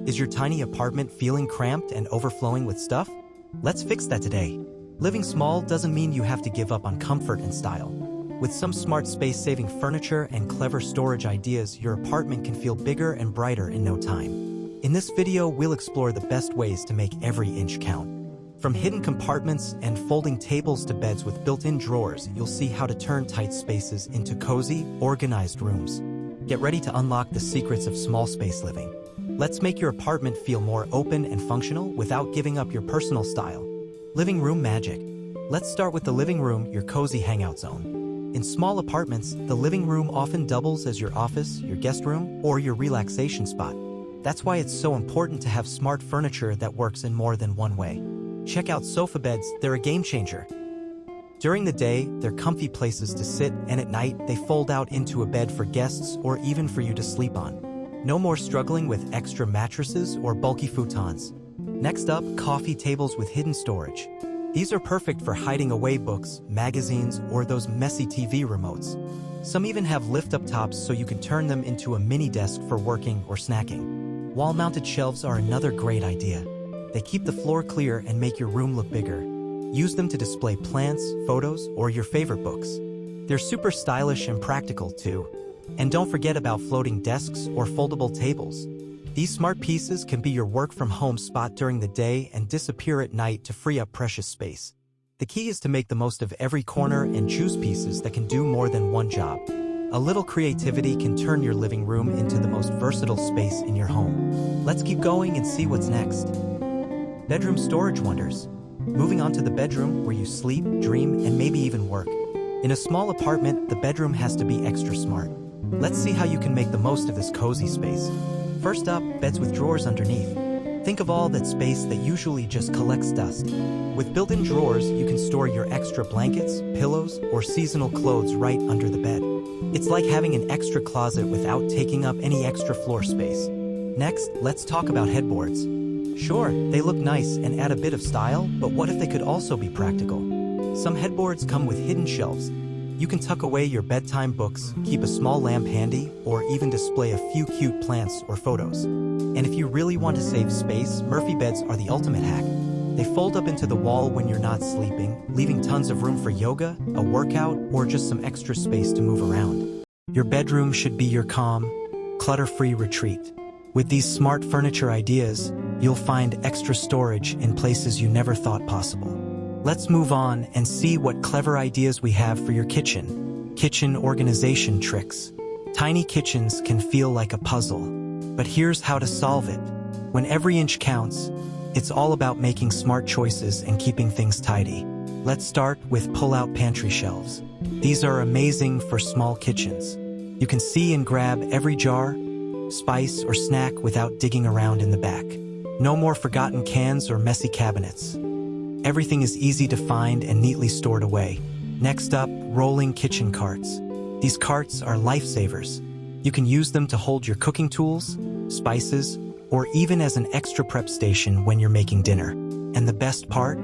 Is your tiny apartment feeling cramped and overflowing with stuff? Let's fix that today. Living small doesn't mean you have to give up on comfort and style. With some smart space-saving furniture and clever storage ideas, your apartment can feel bigger and brighter in no time. In this video, we'll explore the best ways to make every inch count. From hidden compartments and folding tables to beds with built-in drawers, you'll see how to turn tight spaces into cozy, organized rooms. Get ready to unlock the secrets of small space living. Let's make your apartment feel more open and functional without giving up your personal style. Living room magic. Let's start with the living room, your cozy hangout zone. In small apartments, the living room often doubles as your office, your guest room, or your relaxation spot. That's why it's so important to have smart furniture that works in more than one way. Check out sofa beds, they're a game changer. During the day, they're comfy places to sit, and at night, they fold out into a bed for guests or even for you to sleep on. No more struggling with extra mattresses or bulky futons. Next up, coffee tables with hidden storage. These are perfect for hiding away books, magazines, or those messy TV remotes. Some even have lift-up tops so you can turn them into a mini desk for working or snacking. Wall-mounted shelves are another great idea. They keep the floor clear and make your room look bigger. Use them to display plants, photos, or your favorite books. They're super stylish and practical too. And don't forget about floating desks or foldable tables. These smart pieces can be your work-from-home spot during the day and disappear at night to free up precious space. The key is to make the most of every corner and choose pieces that can do more than one job. A little creativity can turn your living room into the most versatile space in your home. Let's keep going and see what's next. Bedroom storage wonders. Moving on to the bedroom where you sleep, dream, and maybe even work. In a small apartment, the bedroom has to be extra smart. Let's see how you can make the most of this cozy space. First up, beds with drawers underneath. Think of all that space that usually just collects dust. With built-in drawers, you can store your extra blankets, pillows, or seasonal clothes right under the bed. It's like having an extra closet without taking up any extra floor space. Next, let's talk about headboards. Sure, they look nice and add a bit of style, but what if they could also be practical? Some headboards come with hidden shelves. You can tuck away your bedtime books, keep a small lamp handy, or even display a few cute plants or photos. And if you really want to save space, Murphy beds are the ultimate hack. They fold up into the wall when you're not sleeping, leaving tons of room for yoga, a workout, or just some extra space to move around. Your bedroom should be your calm, clutter-free retreat. With these smart furniture ideas, you'll find extra storage in places you never thought possible. Let's move on and see what clever ideas we have for your kitchen. Kitchen organization tricks. Tiny kitchens can feel like a puzzle, but here's how to solve it. When every inch counts, it's all about making smart choices and keeping things tidy. Let's start with pull-out pantry shelves. These are amazing for small kitchens. You can see and grab every jar, spice, or snack without digging around in the back. No more forgotten cans or messy cabinets. Everything is easy to find and neatly stored away. Next up, rolling kitchen carts. These carts are lifesavers. You can use them to hold your cooking tools, spices, or even as an extra prep station when you're making dinner. And the best part?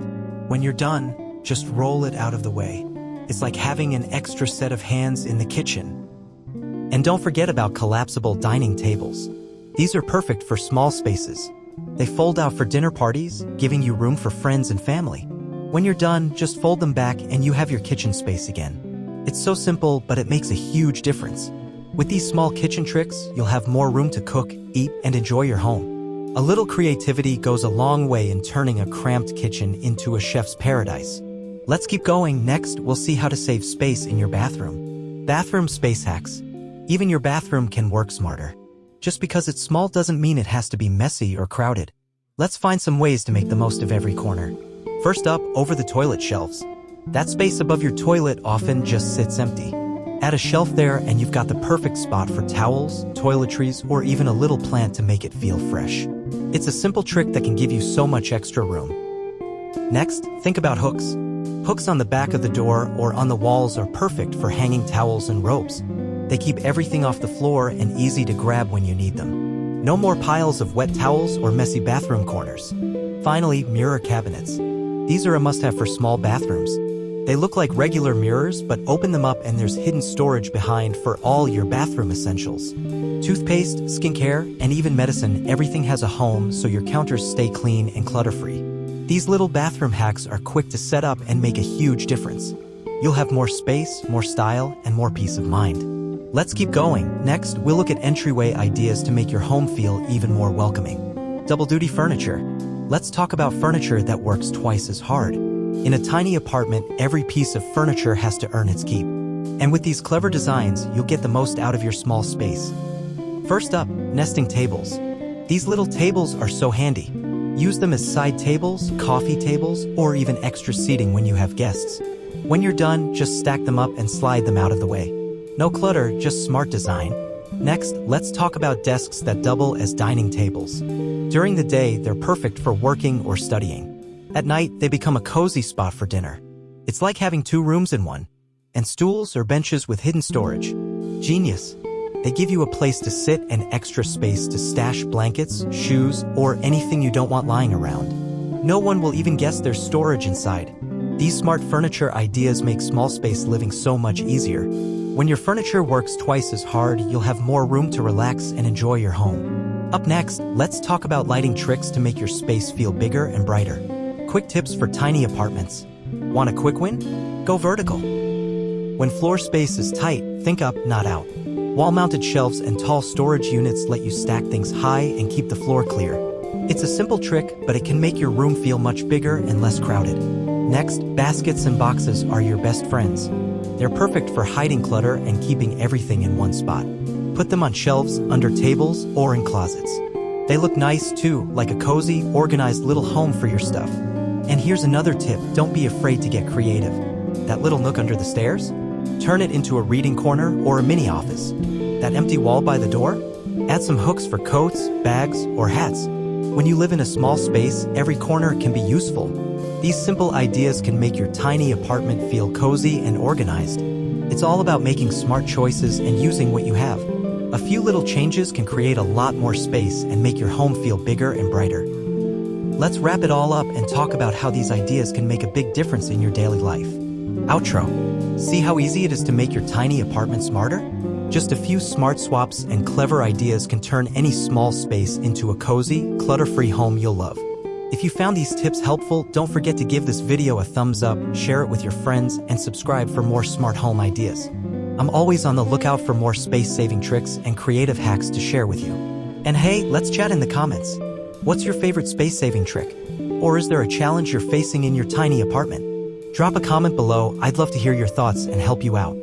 When you're done, just roll it out of the way. It's like having an extra set of hands in the kitchen. And don't forget about collapsible dining tables. These are perfect for small spaces. They fold out for dinner parties, giving you room for friends and family. When you're done, just fold them back and you have your kitchen space again. It's so simple, but it makes a huge difference. With these small kitchen tricks, you'll have more room to cook, eat, and enjoy your home. A little creativity goes a long way in turning a cramped kitchen into a chef's paradise. Let's keep going. Next, we'll see how to save space in your bathroom. Bathroom space hacks. Even your bathroom can work smarter. Just because it's small doesn't mean it has to be messy or crowded. Let's find some ways to make the most of every corner. First up, over the toilet shelves. That space above your toilet often just sits empty. Add a shelf there and you've got the perfect spot for towels, toiletries, or even a little plant to make it feel fresh. It's a simple trick that can give you so much extra room. Next, think about hooks. Hooks on the back of the door or on the walls are perfect for hanging towels and robes. They keep everything off the floor and easy to grab when you need them. No more piles of wet towels or messy bathroom corners. Finally, mirror cabinets. These are a must-have for small bathrooms. They look like regular mirrors, but open them up and there's hidden storage behind for all your bathroom essentials. Toothpaste, skincare, and even medicine, everything has a home so your counters stay clean and clutter-free. These little bathroom hacks are quick to set up and make a huge difference. You'll have more space, more style, and more peace of mind. Let's keep going. Next, we'll look at entryway ideas to make your home feel even more welcoming. Double-duty furniture. Let's talk about furniture that works twice as hard. In a tiny apartment, every piece of furniture has to earn its keep. And with these clever designs, you'll get the most out of your small space. First up, nesting tables. These little tables are so handy. Use them as side tables, coffee tables, or even extra seating when you have guests. When you're done, just stack them up and slide them out of the way. No clutter, just smart design. Next, let's talk about desks that double as dining tables. During the day, they're perfect for working or studying. At night, they become a cozy spot for dinner. It's like having two rooms in one. And stools or benches with hidden storage. Genius. They give you a place to sit and extra space to stash blankets, shoes, or anything you don't want lying around. No one will even guess there's storage inside. These smart furniture ideas make small space living so much easier. When your furniture works twice as hard, you'll have more room to relax and enjoy your home. Up next, let's talk about lighting tricks to make your space feel bigger and brighter. Quick tips for tiny apartments. Want a quick win? Go vertical. When floor space is tight, think up, not out. Wall-mounted shelves and tall storage units let you stack things high and keep the floor clear. It's a simple trick, but it can make your room feel much bigger and less crowded. Next, baskets and boxes are your best friends. They're perfect for hiding clutter and keeping everything in one spot. Put them on shelves, under tables, or in closets. They look nice too, like a cozy, organized little home for your stuff. And here's another tip, don't be afraid to get creative. That little nook under the stairs? Turn it into a reading corner or a mini office. That empty wall by the door? Add some hooks for coats, bags, or hats. When you live in a small space, every corner can be useful. These simple ideas can make your tiny apartment feel cozy and organized. It's all about making smart choices and using what you have. A few little changes can create a lot more space and make your home feel bigger and brighter. Let's wrap it all up and talk about how these ideas can make a big difference in your daily life. Outro. See how easy it is to make your tiny apartment smarter? Just a few smart swaps and clever ideas can turn any small space into a cozy, clutter-free home you'll love. If you found these tips helpful, don't forget to give this video a thumbs up, share it with your friends, and subscribe for more smart home ideas. I'm always on the lookout for more space-saving tricks and creative hacks to share with you. And hey, let's chat in the comments. What's your favorite space-saving trick? Or is there a challenge you're facing in your tiny apartment? Drop a comment below, I'd love to hear your thoughts and help you out.